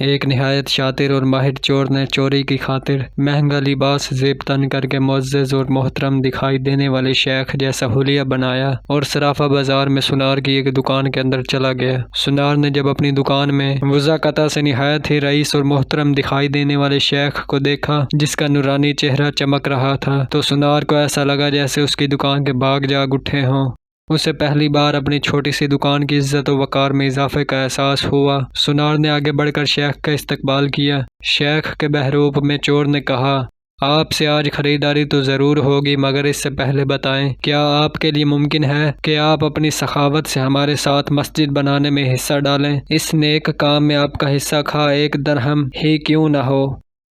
ایک نہایت شاطر اور ماہر چور نے چوری کی خاطر مہنگا لباس زیب تن کر کے معزز اور محترم دکھائی دینے والے شیخ جیسا حلیہ بنایا اور صرافہ بازار میں سنار کی ایک دکان کے اندر چلا گیا۔ سنار نے جب اپنی دکان میں وضاقتہ سے نہایت ہی رئیس اور محترم دکھائی دینے والے شیخ کو دیکھا جس کا نورانی چہرہ چمک رہا تھا تو سنار کو ایسا لگا جیسے اس کی دکان کے باغ جاگ اٹھے ہوں۔ اسے پہلی بار اپنی چھوٹی سی دکان کی عزت و وقار میں اضافے کا احساس ہوا۔ سنار نے آگے بڑھ کر شیخ کا استقبال کیا۔ شیخ کے بحروپ میں چور نے کہا، آپ سے آج خریداری تو ضرور ہوگی، مگر اس سے پہلے بتائیں کیا آپ کے لیے ممکن ہے کہ آپ اپنی سخاوت سے ہمارے ساتھ مسجد بنانے میں حصہ ڈالیں؟ اس نیک کام میں آپ کا حصہ خواہ ایک درہم ہی کیوں نہ ہو۔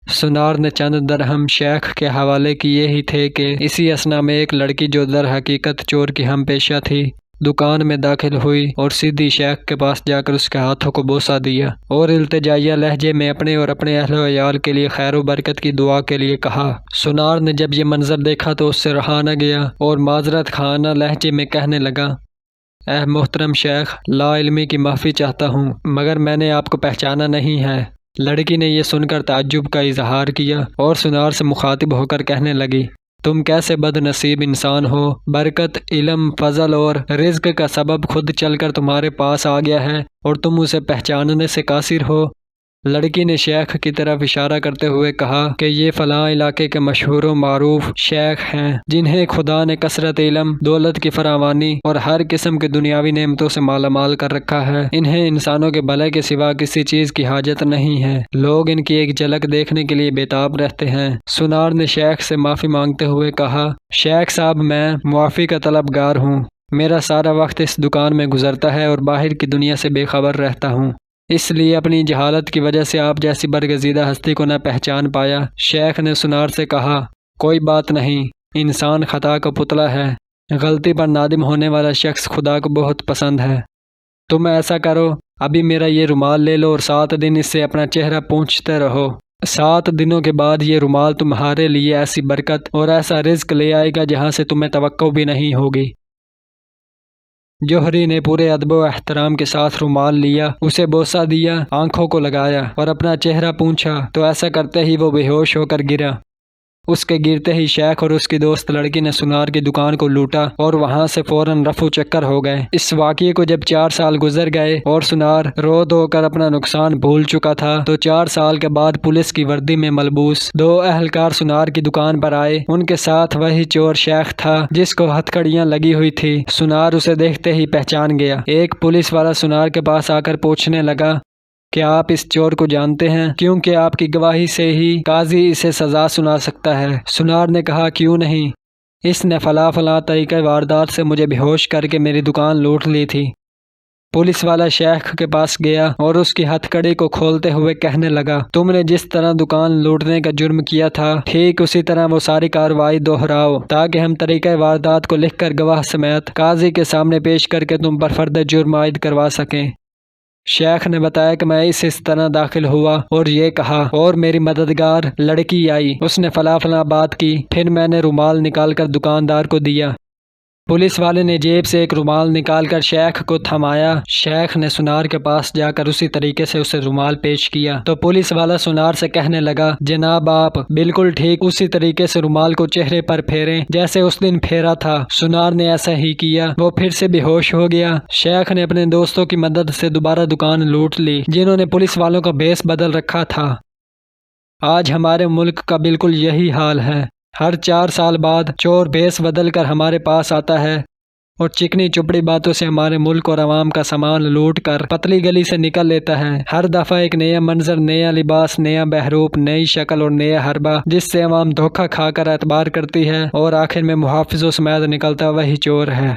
سنار نے چند درہم شیخ کے حوالے کیے ہی تھے کہ اسی اثنا میں ایک لڑکی جو در حقیقت چور کی ہم پیشہ تھی دکان میں داخل ہوئی اور سیدھی شیخ کے پاس جا کر اس کے ہاتھوں کو بوسہ دیا اور التجائیہ لہجے میں اپنے اور اپنے اہل و عیال کے لیے خیر و برکت کی دعا کے لیے کہا۔ سنار نے جب یہ منظر دیکھا تو اس سے رہا نہ گیا اور معذرت خانہ لہجے میں کہنے لگا، اے محترم شیخ، لا علمی کی معافی چاہتا ہوں، مگر میں نے آپ کو پہچانا نہیں ہے۔ لڑکی نے یہ سن کر تعجب کا اظہار کیا اور سنار سے مخاطب ہو کر کہنے لگی، تم کیسے بد نصیب انسان ہو، برکت، علم، فضل اور رزق کا سبب خود چل کر تمہارے پاس آ گیا ہے اور تم اسے پہچاننے سے قاصر ہو۔ لڑکی نے شیخ کی طرف اشارہ کرتے ہوئے کہا کہ یہ فلاں علاقے کے مشہور و معروف شیخ ہیں جنہیں خدا نے کثرت علم، دولت کی فراوانی اور ہر قسم کی دنیاوی نعمتوں سے مالا مال کر رکھا ہے۔ انہیں انسانوں کے بھلے کے سوا کسی چیز کی حاجت نہیں ہے، لوگ ان کی ایک جھلک دیکھنے کے لیے بےتاب رہتے ہیں۔ سنار نے شیخ سے معافی مانگتے ہوئے کہا، شیخ صاحب، میں معافی کا طلبگار ہوں، میرا سارا وقت اس دکان میں گزرتا ہے اور باہر کی دنیا سے بے خبر رہتا ہوں، اس لیے اپنی جہالت کی وجہ سے آپ جیسی برگزیدہ ہستی کو نہ پہچان پایا۔ شیخ نے سنار سے کہا، کوئی بات نہیں، انسان خطا کا پتلا ہے، غلطی پر نادم ہونے والا شخص خدا کو بہت پسند ہے۔ تم ایسا کرو، ابھی میرا یہ رومال لے لو اور 7 دن اس سے اپنا چہرہ پونچھتے رہو۔ 7 دنوں کے بعد یہ رومال تمہارے لیے ایسی برکت اور ایسا رزق لے آئے گا جہاں سے تمہیں توقع بھی نہیں ہوگی۔ جوہری نے پورے ادب و احترام کے ساتھ رومال لیا، اسے بوسہ دیا، آنکھوں کو لگایا اور اپنا چہرہ پونچھا تو ایسا کرتے ہی وہ بے ہوش ہو کر گرا۔ اس کے گرتے ہی شیخ اور اس کی دوست لڑکی نے سنار کی دکان کو لوٹا اور وہاں سے فوراً رفو چکر ہو گئے۔ اس واقعے کو جب 4 سال گزر گئے اور سنار رو دھو کر اپنا نقصان بھول چکا تھا تو 4 سال کے بعد پولیس کی وردی میں ملبوس 2 اہلکار سنار کی دکان پر آئے۔ ان کے ساتھ وہی چور شیخ تھا جس کو ہتھ کڑیاں لگی ہوئی تھی۔ سنار اسے دیکھتے ہی پہچان گیا۔ ایک پولیس والا سنار کے پاس آ کر پوچھنے لگا، کیا آپ اس چور کو جانتے ہیں؟ کیونکہ آپ کی گواہی سے ہی قاضی اسے سزا سنا سکتا ہے۔ سنار نے کہا، کیوں نہیں، اس نے فلاں طریقہ واردات سے مجھے بے ہوش کر کے میری دکان لوٹ لی تھی۔ پولیس والا شیخ کے پاس گیا اور اس کی ہتھ کڑی کو کھولتے ہوئے کہنے لگا، تم نے جس طرح دکان لوٹنے کا جرم کیا تھا ٹھیک اسی طرح وہ ساری کارروائی دہراؤ تاکہ ہم طریقہ واردات کو لکھ کر گواہ سمیت قاضی کے سامنے پیش کر کے تم پر فرد جرم عائد کروا سکیں۔ شیخ نے بتایا کہ میں اس طرح داخل ہوا اور یہ کہا اور میری مددگار لڑکی آئی، اس نے فلاں بات کی، پھر میں نے رومال نکال کر دکاندار کو دیا۔ پولیس والے نے جیب سے ایک رومال نکال کر شیخ کو تھمایا۔ شیخ نے سنار کے پاس جا کر اسی طریقے سے اسے رومال پیش کیا تو پولیس والا سنار سے کہنے لگا، جناب آپ بالکل ٹھیک اسی طریقے سے رومال کو چہرے پر پھیریں جیسے اس دن پھیرا تھا۔ سنار نے ایسا ہی کیا، وہ پھر سے بے ہوش ہو گیا۔ شیخ نے اپنے دوستوں کی مدد سے دوبارہ دکان لوٹ لی جنہوں نے پولیس والوں کا بھیس بدل رکھا تھا۔ آج ہمارے ملک کا بالکل یہی حال ہے، ہر 4 سال بعد چور بھیس بدل کر ہمارے پاس آتا ہے اور چکنی چپڑی باتوں سے ہمارے ملک اور عوام کا سامان لوٹ کر پتلی گلی سے نکل لیتا ہے۔ ہر دفعہ ایک نیا منظر، نیا لباس، نیا بحروپ، نئی شکل اور نیا حربہ جس سے عوام دھوکہ کھا کر اعتبار کرتی ہے اور آخر میں محافظوں سمیت نکلتا وہی چور ہے۔